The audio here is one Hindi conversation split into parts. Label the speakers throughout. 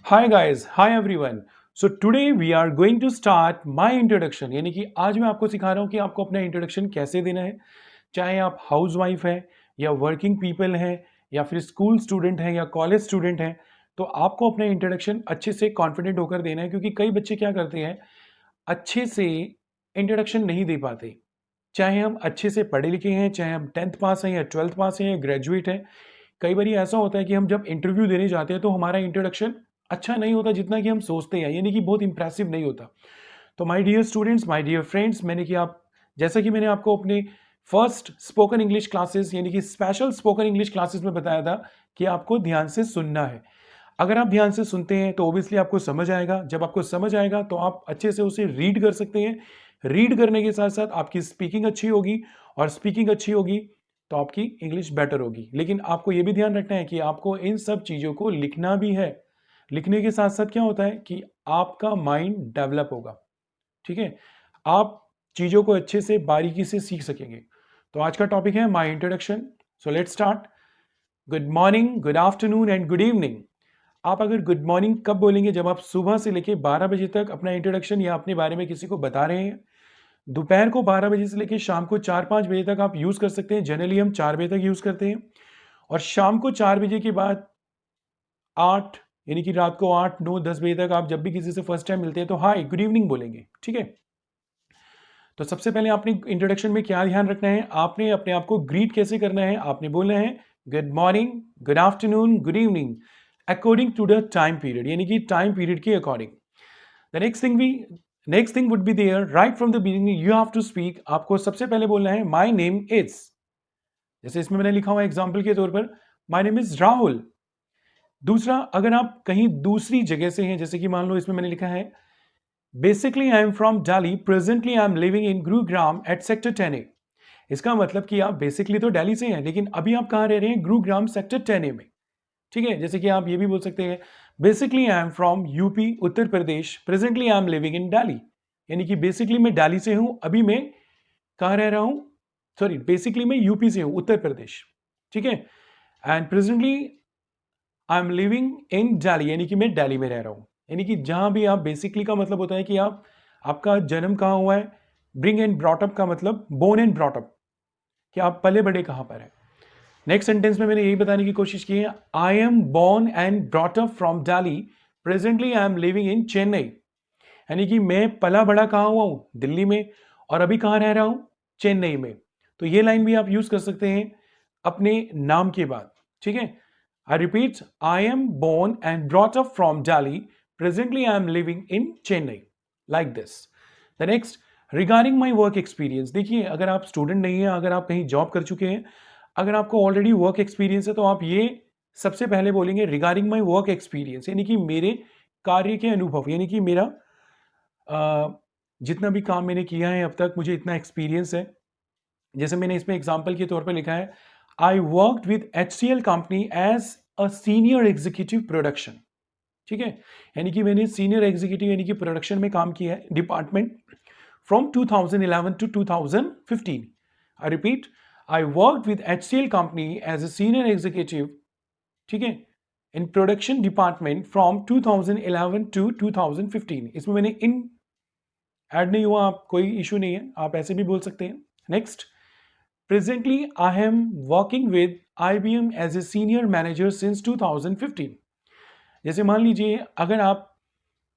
Speaker 1: Hi guys, hi everyone. So today we are going to start my introduction, यानी कि आज मैं आपको सिखा रहा हूँ कि आपको अपना इंट्रोडक्शन कैसे देना है। चाहे आप हाउस वाइफ हैं या वर्किंग पीपल हैं या फिर स्कूल स्टूडेंट हैं या कॉलेज स्टूडेंट हैं, तो आपको अपना इंट्रोडक्शन अच्छे से कॉन्फिडेंट होकर देना है, क्योंकि कई बच्चे क्या करते हैं, अच्छे से इंट्रोडक्शन नहीं दे पाते। चाहे हम अच्छे से पढ़े लिखे हैं, चाहे हम 10th पास हैं या 12th पास हैं या ग्रेजुएट हैं, कई बार ऐसा होता है कि हम जब इंटरव्यू देने जाते हैं तो हमारा इंट्रोडक्शन अच्छा नहीं होता जितना कि हम सोचते हैं, यानी कि बहुत इंप्रेसिव नहीं होता। तो my dear students, my dear friends, जैसा कि मैंने आपको अपने फर्स्ट स्पोकन इंग्लिश क्लासेस यानी कि स्पेशल स्पोकन इंग्लिश क्लासेस में बताया था कि आपको ध्यान से सुनना है। अगर आप ध्यान से सुनते हैं तो ओबियसली आपको समझ आएगा। जब आपको समझ आएगा तो आप अच्छे से उसे रीड कर सकते हैं। रीड करने के साथ साथ आपकी स्पीकिंग अच्छी होगी, और स्पीकिंग अच्छी होगी तो आपकी इंग्लिश बेटर होगी। लेकिन आपको यह भी ध्यान रखना है कि आपको इन सब चीज़ों को लिखना भी है। लिखने के साथ साथ क्या होता है कि आपका माइंड डेवलप होगा। ठीक है, आप चीज़ों को अच्छे से बारीकी से सीख सकेंगे। तो आज का टॉपिक है my introduction. So let's start. Good morning, good afternoon and good evening. आप अगर गुड मॉर्निंग कब बोलेंगे? जब आप सुबह से लेकर 12 बजे तक अपना इंट्रोडक्शन या अपने बारे में किसी को बता रहे हैं। दोपहर को 12 बजे से लेकर शाम को 4-5 बजे तक आप यूज़ कर सकते हैं। जनरली हम 4 बजे तक यूज़ करते हैं। और शाम को 4 बजे के बाद 8, यानी कि रात को 8, 9, 10 बजे तक आप जब भी किसी से फर्स्ट टाइम मिलते हैं तो हाय गुड इवनिंग बोलेंगे। ठीक है, तो सबसे पहले आपने इंट्रोडक्शन में क्या ध्यान रखना है, आपने अपने आप को ग्रीट कैसे करना है। आपने बोलना है good morning, good afternoon, good evening according to the time period, यानी कि टाइम पीरियड के according. The next thing would be there right from the beginning you have to speak. आपको सबसे पहले बोलना है माई नेम इज, जैसे इसमें मैंने लिखा हुआ एग्जाम्पल के तौर पर माई नेम इज राहुल। दूसरा, अगर आप कहीं दूसरी जगह से हैं, जैसे कि मान लो इसमें मैंने लिखा है basically I am from Delhi, presently I am living in Gurugram at sector 10A। इसका मतलब कि आप बेसिकली तो दिल्ली से हैं, लेकिन अभी आप कहाँ रह रहे हैं? गुरुग्राम सेक्टर 10A में। ठीक है, जैसे कि आप ये भी बोल सकते हैं basically I am from UP Uttar Pradesh, presently I am living इन दिल्ली। यानी कि बेसिकली मैं दिल्ली से हूं, अभी मैं कहाँ रह रहा हूं? सॉरी, बेसिकली मैं यूपी से हूं, उत्तर प्रदेश। ठीक है, and presently I am living इन दिल्ली, यानी कि मैं दिल्ली में रह रहा हूँ। यानी कि जहाँ भी आप बेसिकली का मतलब होता है कि आपका जन्म कहाँ हुआ है। ब्रिंग एंड ब्रॉटअप का मतलब बोर्न एंड ब्रॉटअप, कि आप पले बड़े कहाँ पर हैं। नेक्स्ट सेंटेंस में मैंने यही बताने की कोशिश की है, I am born and brought up from Delhi, presently I am living in Chennai. यानी कि मैं पला बड़ा कहाँ हुआ हूँ? दिल्ली में, और अभी कहाँ रह रहा हूँ? चेन्नई में। तो ये लाइन भी आप यूज कर सकते हैं अपने नाम के बाद। ठीक है, I repeat, I am born and brought up from Delhi. Presently, I am living in Chennai. Like this. The next, regarding my work experience. देखिए, अगर आप स्टूडेंट नहीं हैं, अगर आप कहीं जॉब कर चुके हैं, अगर आपको ऑलरेडी वर्क एक्सपीरियंस है, तो आप ये सबसे पहले बोलेंगे रिगार्डिंग माई वर्क एक्सपीरियंस, यानी कि मेरे कार्य के अनुभव, यानी कि मेरा जितना भी काम मैंने किया है अब तक, मुझे इतना एक्सपीरियंस है। जैसे मैंने इसमें एग्जाम्पल के तौर पर लिखा है, I worked with HCL company as a senior executive production. ठीक है, यानी कि मैंने सीनियर एग्जीक्यूटिव यानी कि प्रोडक्शन में काम किया है, department, from 2011 to 2015। I repeat, I worked with HCL company as a senior executive, ठीक है, in production department from 2011 to 2015। इसमें मैंने इन ऐड नहीं हुआ, आप कोई इशू नहीं है, आप ऐसे भी बोल सकते हैं। Next, presently I am working with IBM as a senior manager since 2015। जैसे मान लीजिए अगर आप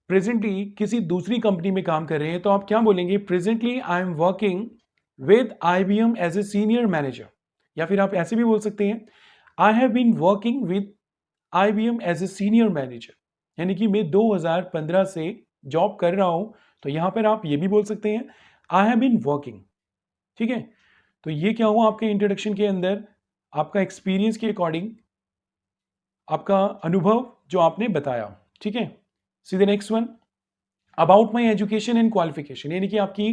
Speaker 1: प्रेजेंटली किसी दूसरी कंपनी में काम कर रहे हैं तो आप क्या बोलेंगे? Presently I am working with IBM as a senior manager. या फिर आप ऐसे भी बोल सकते हैं, I have been working with IBM as a senior manager, यानी कि मैं 2015 से जॉब कर रहा हूं। तो यहां पर आप ये भी बोल सकते हैं, आई हैव बीन वर्किंग। ठीक है, तो ये क्या हुआ आपके इंट्रोडक्शन के अंदर? आपका एक्सपीरियंस के अकॉर्डिंग आपका अनुभव जो आपने बताया। ठीक है, see the next one, about my education and qualification, यानी कि आपकी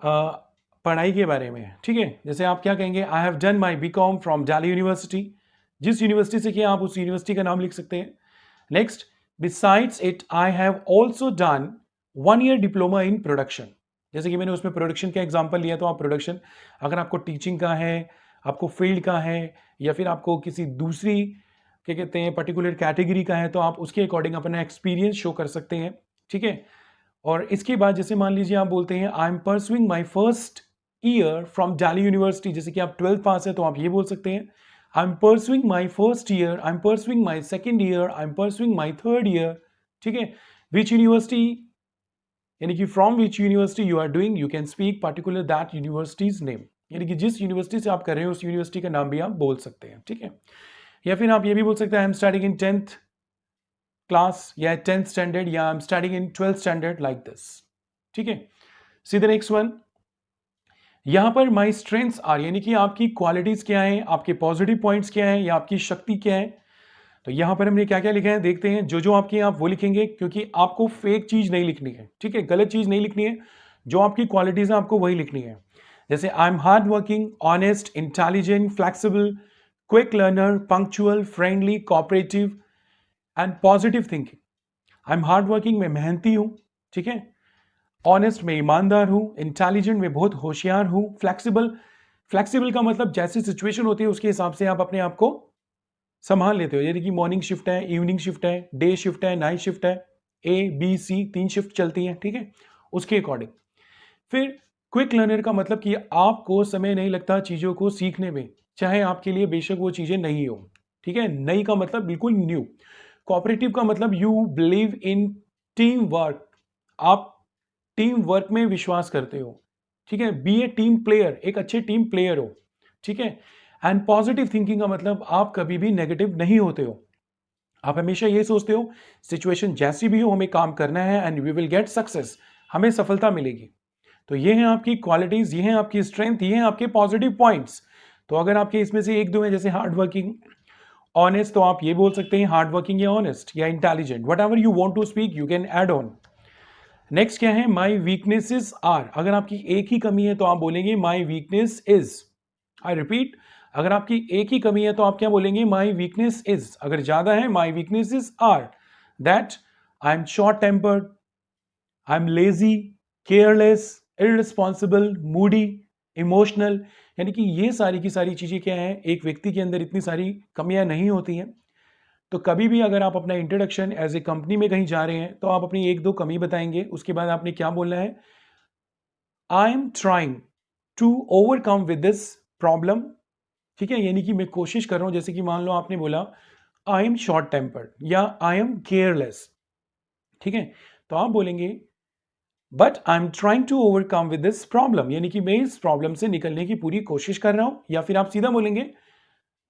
Speaker 1: पढ़ाई के बारे में। ठीक है, जैसे आप क्या कहेंगे? I have done my BCom from Delhi university. जिस यूनिवर्सिटी से किया आप उस यूनिवर्सिटी का नाम लिख सकते हैं। Next, besides it I have also done 1 year diploma in production. जैसे कि मैंने उसमें प्रोडक्शन का एग्जांपल लिया, तो आप प्रोडक्शन, अगर आपको टीचिंग का है, आपको फील्ड का है, या फिर आपको किसी दूसरी क्या कहते हैं पर्टिकुलर कैटेगरी का है तो आप उसके अकॉर्डिंग अपना एक्सपीरियंस शो कर सकते हैं, ठीक है। और इसके बाद जैसे मान लीजिए आप बोलते हैं I am pursuing my first year from Delhi university, जैसे कि आप 12th पास है तो आप ये बोल सकते हैं I am pursuing my first year, I am pursuing my second year, I am pursuing my third year, ठीक है। विच यूनिवर्सिटी, यानी कि from which university you are doing, you can speak particular that university's name, यानी कि जिस यूनिवर्सिटी से आप कर रहे हो उस यूनिवर्सिटी का नाम भी आप बोल सकते हैं, ठीक है। या फिर आप ये भी बोल सकते हैं I am studying in 10th class या 10th स्टैंडर्ड या I am studying in 12th standard like this, ठीक है। सी द नेक्स्ट वन, यहां पर माई स्ट्रेंथ्स आर, यानी कि आपकी क्वालिटीज क्या है, आपके पॉजिटिव पॉइंट्स क्या है या आपकी शक्ति क्या है। तो यहां पर हमने क्या क्या लिखा है देखते हैं, जो आपकी आप वो लिखेंगे, क्योंकि आपको फेक चीज नहीं लिखनी है, ठीक है, गलत चीज नहीं लिखनी है, जो आपकी क्वालिटीज है आपको वही लिखनी है। जैसे I am hard working, honest, intelligent, flexible, quick learner, punctual, friendly, cooperative and positive thinking. I am hard working, मैं मेहनती हूं, ठीक है। ऑनेस्ट, में ईमानदार हूं। इंटेलिजेंट, में बहुत होशियार हूं। फ्लेक्सिबल, फ्लेक्सिबल का मतलब जैसी सिचुएशन होती है उसके हिसाब से आप अपने आप को संभाल लेते हो, यानी कि मॉर्निंग शिफ्ट है, इवनिंग शिफ्ट है, डे शिफ्ट है, नाइट शिफ्ट है, A, B, C 3 शिफ्ट चलती हैं, ठीक है, उसके अकॉर्डिंग। फिर क्विक लर्नर का मतलब कि आपको समय नहीं लगता चीजों को सीखने में, चाहे आपके लिए बेशक वो चीजें नहीं हो, ठीक है। नई का मतलब बिल्कुल न्यू। कोऑपरेटिव का मतलब you believe in team work, आप टीम वर्क में विश्वास करते हो, ठीक है। बी ए टीम प्लेयर, एक अच्छे टीम प्लेयर हो, ठीक है। एंड पॉजिटिव थिंकिंग का मतलब आप कभी भी नेगेटिव नहीं होते हो, आप हमेशा ये सोचते हो सिचुएशन जैसी भी हो हमें काम करना है and we will get success, हमें सफलता मिलेगी। तो ये हैं आपकी क्वालिटीज, ये हैं आपकी स्ट्रेंथ, ये हैं आपके पॉजिटिव पॉइंट्स। तो अगर आपके इसमें से एक दो हैं, जैसे हार्ड वर्किंग, ऑनेस्ट, तो आप ये बोल सकते हैं हार्ड वर्किंग या ऑनेस्ट या intelligent, whatever you want to speak you can add on. Next क्या है, माई वीकनेसेस आर, अगर आपकी एक ही कमी है तो आप बोलेंगे my weakness is. I repeat, अगर आपकी एक ही कमी है तो आप क्या बोलेंगे, माई वीकनेस इज। अगर ज्यादा है, my weaknesses are that I am short tempered, I am lazy, careless, irresponsible, moody, emotional. यानी कि ये सारी की सारी चीजें क्या है, एक व्यक्ति के अंदर इतनी सारी कमियां नहीं होती हैं। तो कभी भी अगर आप अपना इंट्रोडक्शन एज ए कंपनी में कहीं जा रहे हैं तो आप अपनी एक दो कमी बताएंगे, उसके बाद आपने क्या बोलना है, I am trying to overcome with this problem, ठीक है। यानी कि मैं कोशिश कर रहा हूं, जैसे कि मान लो आपने बोला आई एम शॉर्ट टेम्पर्ड या आई एम केयरलेस, ठीक है, तो आप बोलेंगे but I am trying to overcome with this problem, यानी कि मैं इस प्रॉब्लम से निकलने की पूरी कोशिश कर रहा हूं। या फिर आप सीधा बोलेंगे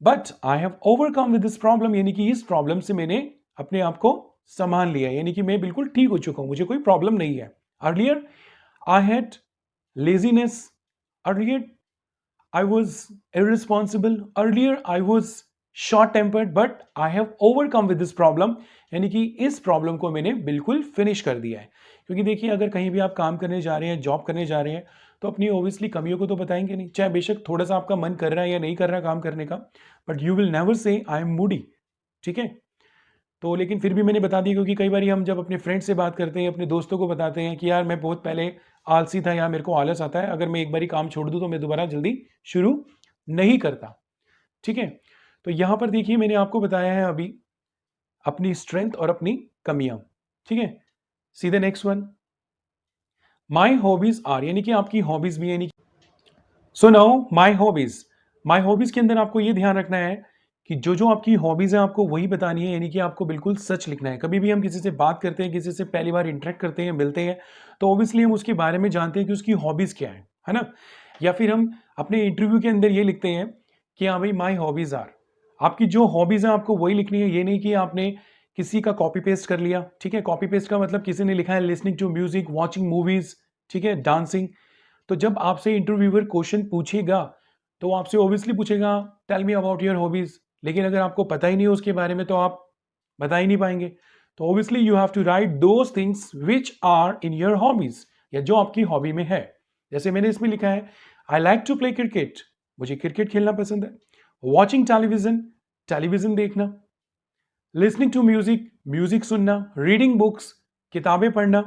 Speaker 1: but I have overcome with this problem, यानी कि इस प्रॉब्लम से मैंने अपने आप को संभाल लिया, यानी कि मैं बिल्कुल ठीक हो चुका हूं, मुझे कोई प्रॉब्लम नहीं है। Earlier I had laziness, earlier I was irresponsible, earlier I was short tempered, but I have overcome with this problem, यानी कि इस प्रॉब्लम को मैंने बिल्कुल फिनिश कर दिया है। क्योंकि देखिए अगर कहीं भी आप काम करने जा रहे हैं, जॉब करने जा रहे हैं, तो अपनी ऑब्वियसली कमियों को तो बताएंगे नहीं, चाहे बेशक थोड़ा सा आपका मन कर रहा है या नहीं कर रहा काम करने का, but you will never say I M Moody, ठीक है। तो लेकिन फिर भी मैंने बता दिया, क्योंकि कई बार हम जब अपने फ्रेंड से बात करते हैं, अपने दोस्तों को बताते हैं कि यार मैं बहुत पहले आलसी था या मेरे को आलस आता है, अगर मैं एक बारी काम छोड़ दूं तो मैं दोबारा जल्दी शुरू नहीं करता, ठीक है। तो यहां पर देखिए मैंने आपको बताया है अभी अपनी स्ट्रेंथ और अपनी कमियां, ठीक है। सीधे next one, my hobbies are, यानी कि आपकी हॉबीज भी, यानी सो नाउ माई हॉबीज के अंदर आपको ये ध्यान रखना है कि जो आपकी हॉबीज है आपको वही बतानी है, यानी कि आपको बिल्कुल सच लिखना है। कभी भी हम किसी से बात करते हैं, किसी से पहली बार इंटरेक्ट करते हैं, मिलते हैं, तो ऑब्वियसली हम उसके बारे में जानते हैं कि उसकी हॉबीज क्या है ना। या फिर हम अपने इंटरव्यू के अंदर ये लिखते हैं कि हाँ भाई माई हॉबीज आर, आपकी जो हॉबीज है आपको वही लिखनी है, ये नहीं कि आपने किसी का कॉपी पेस्ट कर लिया, ठीक है। कॉपी पेस्ट का मतलब किसी ने लिखा है listening to music, watching movies, ठीक है, डांसिंग। तो जब आपसे इंटरव्यूअर क्वेश्चन पूछेगा तो आपसे ऑब्वियसली पूछेगा tell me about your hobbies, लेकिन अगर आपको पता ही नहीं हो उसके बारे में तो आप बता ही नहीं पाएंगे। तो obviously you have to write those things which are in your hobbies, या जो आपकी हॉबी में है। जैसे मैंने इसमें लिखा है I like to play cricket, मुझे क्रिकेट खेलना पसंद है। वॉचिंग टेलीविजन, टेलीविजन देखना। लिसनिंग टू म्यूजिक, म्यूजिक सुनना। रीडिंग बुक्स, किताबें पढ़ना।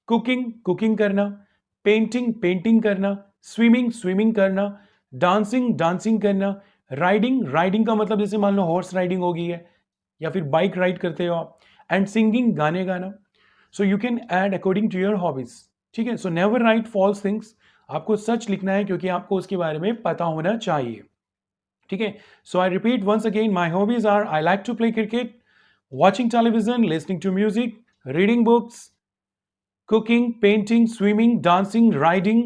Speaker 1: कुकिंग, कुकिंग करना। पेंटिंग, पेंटिंग करना। स्विमिंग, स्विमिंग करना। डांसिंग, डांसिंग करना। राइडिंग, राइडिंग का मतलब जैसे मान लो हॉर्स राइडिंग हो गई है, या फिर बाइक राइड करते हो आप, एंड सिंगिंग, गाने गाना. So you can add according to your hobbies. ठीक है. So never write false things. आपको सच लिखना है क्योंकि आपको उसके बारे में पता होना चाहिए. ठीक है. So I repeat once again, my hobbies are I like to play cricket, watching television, listening to music, reading books, cooking, painting, swimming, dancing, riding,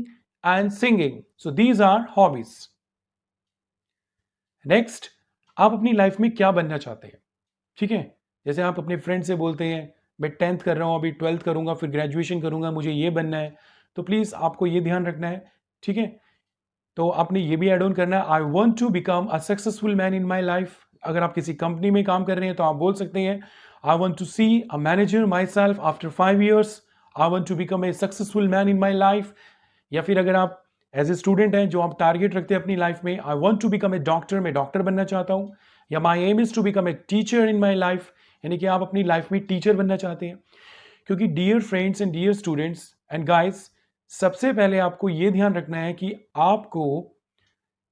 Speaker 1: and singing. So these are hobbies. Next, आप अपनी लाइफ में क्या बनना चाहते हैं? ठीक है. जैसे आप अपने फ्रेंड से बोलते हैं मैं 10th कर रहा हूँ, अभी 12th करूंगा, फिर ग्रेजुएशन करूंगा, मुझे ये बनना है. तो प्लीज आपको ये ध्यान रखना है. ठीक है. तो आपने ये भी एड ऑन करना है, I want to become a successful man in my life. अगर आप किसी कंपनी में काम कर रहे हैं तो आप बोल सकते हैं I want to see a manager myself after 5 years. I want to become a successful man in my life. या फिर अगर आप एज ए स्टूडेंट हैं, जो आप टारगेट रखते हैं अपनी लाइफ में, I want to become a doctor, मैं डॉक्टर बनना चाहता हूँ. या my aim is to become a teacher in my life, यानी कि आप अपनी लाइफ में टीचर बनना चाहते हैं. क्योंकि dear friends and dear students and guys, सबसे पहले आपको ये ध्यान रखना है कि आपको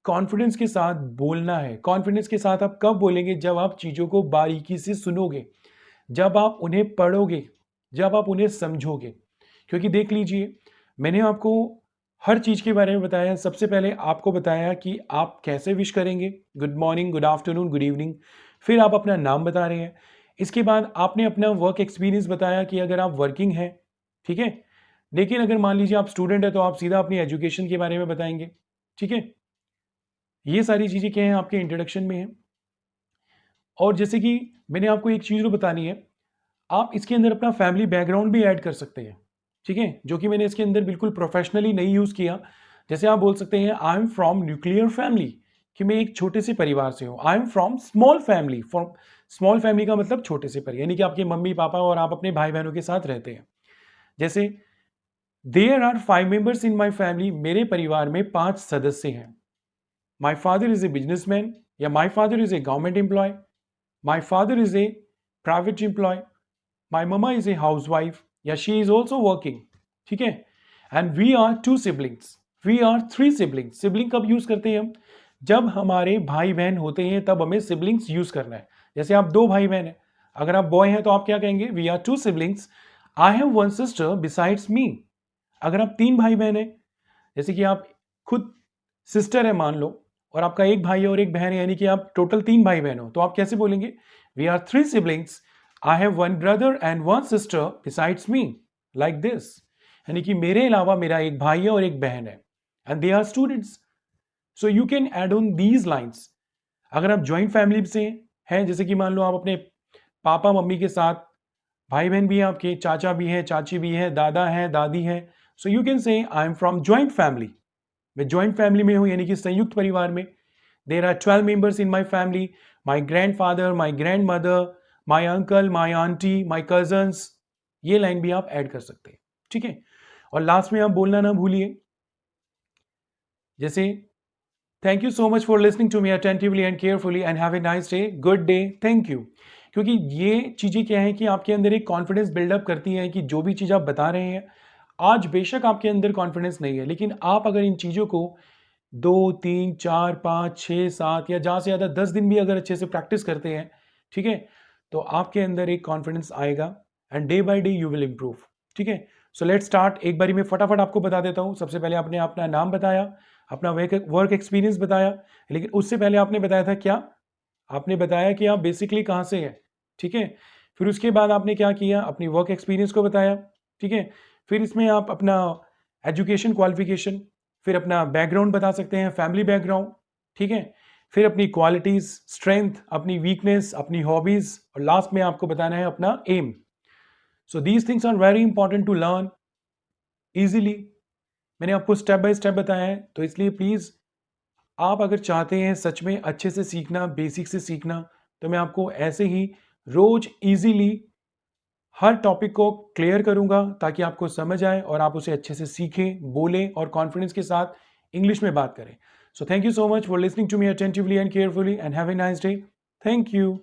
Speaker 1: कॉन्फिडेंस के साथ बोलना है. कॉन्फिडेंस के साथ आप कब बोलेंगे? जब आप चीज़ों को बारीकी से सुनोगे, जब आप उन्हें पढ़ोगे, जब आप उन्हें समझोगे. क्योंकि देख लीजिए, मैंने आपको हर चीज़ के बारे में बताया. सबसे पहले आपको बताया कि आप कैसे विश करेंगे, good morning, good afternoon, good evening. फिर आप अपना नाम बता रहे हैं. इसके बाद आपने अपना वर्क एक्सपीरियंस बताया कि अगर आप वर्किंग हैं, ठीक है. लेकिन अगर मान लीजिए आप स्टूडेंट है तो आप सीधा अपनी एजुकेशन के बारे में बताएंगे. ठीक है. ये सारी चीज़ें क्या हैं, आपके इंट्रोडक्शन में है. और जैसे कि मैंने आपको एक चीज़ बतानी है, आप इसके अंदर अपना फैमिली बैकग्राउंड भी ऐड कर सकते हैं. ठीक है. जो कि मैंने इसके अंदर बिल्कुल प्रोफेशनली नहीं यूज़ किया. जैसे आप बोल सकते हैं I am from nuclear family, कि मैं एक छोटे से परिवार से हूँ. आई am from small family. From small family का मतलब छोटे से परिवार, यानी कि आपके मम्मी पापा और आप अपने भाई बहनों के साथ रहते हैं. जैसे there are 5 members in my family, मेरे परिवार में 5 सदस्य हैं. My father is a businessman, या my father is a government employee, my father is a private employee, my mama is a housewife, या she is also working. ठीक है. And we are 2 siblings, we are 3 siblings. Sibling कब यूज करते हैं हम? जब हमारे भाई बहन होते हैं तब हमें siblings यूज करना है. जैसे आप 2 भाई बहन हैं, अगर आप बॉय हैं तो आप क्या कहेंगे? We are 2 siblings, I have one sister besides me. अगर आप 3 भाई बहन हैं, जैसे कि आप खुद सिस्टर है मान लो, और आपका एक भाई है और एक बहन है, यानी कि आप टोटल 3 भाई बहन हो, तो आप कैसे बोलेंगे? We are 3 siblings, I have 1 brother and 1 sister besides me, like this. यानी कि मेरे अलावा मेरा एक भाई है और एक बहन है, and they are students. So you can add on these lines. अगर आप ज्वाइंट फैमिली से हैं, जैसे कि मान लो आप अपने पापा मम्मी के साथ, भाई बहन भी हैं आपके, चाचा भी हैं, चाची भी हैं, दादा हैं, दादी हैं, सो you can say I am from joint family, मैं ज्वाइंट फैमिली में हूं, यानी कि संयुक्त परिवार में. There are 12 members in my family, my grandfather, my grandmother, my uncle, my aunty, my cousins. ये लाइन भी आप ऐड कर सकते हैं. ठीक है. और लास्ट में आप बोलना ना भूलिए, जैसे thank you so much for listening to me attentively and carefully and have a nice day, good day, thank you. क्योंकि ये चीज़ें क्या है कि आपके अंदर एक कॉन्फिडेंस बिल्डअप करती हैं कि जो भी चीज़ आप बता रहे हैं, आज बेशक आपके अंदर कॉन्फिडेंस नहीं है, लेकिन आप अगर इन चीज़ों को 2, 3, 4, 5, 6, 7 या ज़्यादा से ज़्यादा 10 दिन भी अगर अच्छे से प्रैक्टिस करते हैं, ठीक है, तो आपके अंदर एक कॉन्फिडेंस आएगा and day by day you will improve. ठीक है. So let's start. एक बारी मैं फटाफट आपको बता देता हूँ. सबसे पहले आपने अपना नाम बताया, अपना वर्क एक्सपीरियंस बताया, लेकिन उससे पहले आपने बताया था क्या? आपने बताया कि आप बेसिकली कहाँ से हैं. ठीक है. फिर उसके बाद आपने क्या किया? अपनी वर्क एक्सपीरियंस को बताया. ठीक है. फिर इसमें आप अपना एजुकेशन क्वालिफिकेशन, फिर अपना बैकग्राउंड बता सकते हैं, फैमिली बैकग्राउंड. ठीक है. फिर अपनी क्वालिटीज, स्ट्रेंथ, अपनी वीकनेस, अपनी हॉबीज, और लास्ट में आपको बताना है अपना aim. So these things are very important to learn easily. मैंने आपको स्टेप बाय स्टेप बताया है, तो इसलिए प्लीज आप अगर चाहते हैं सच में अच्छे से सीखना, बेसिक से सीखना, तो मैं आपको ऐसे ही रोज इजीली हर टॉपिक को क्लियर करूंगा ताकि आपको समझ आए और आप उसे अच्छे से सीखें, बोलें और कॉन्फिडेंस के साथ इंग्लिश में बात करें. So thank you so much for listening to me attentively and carefully and have a nice day. Thank you.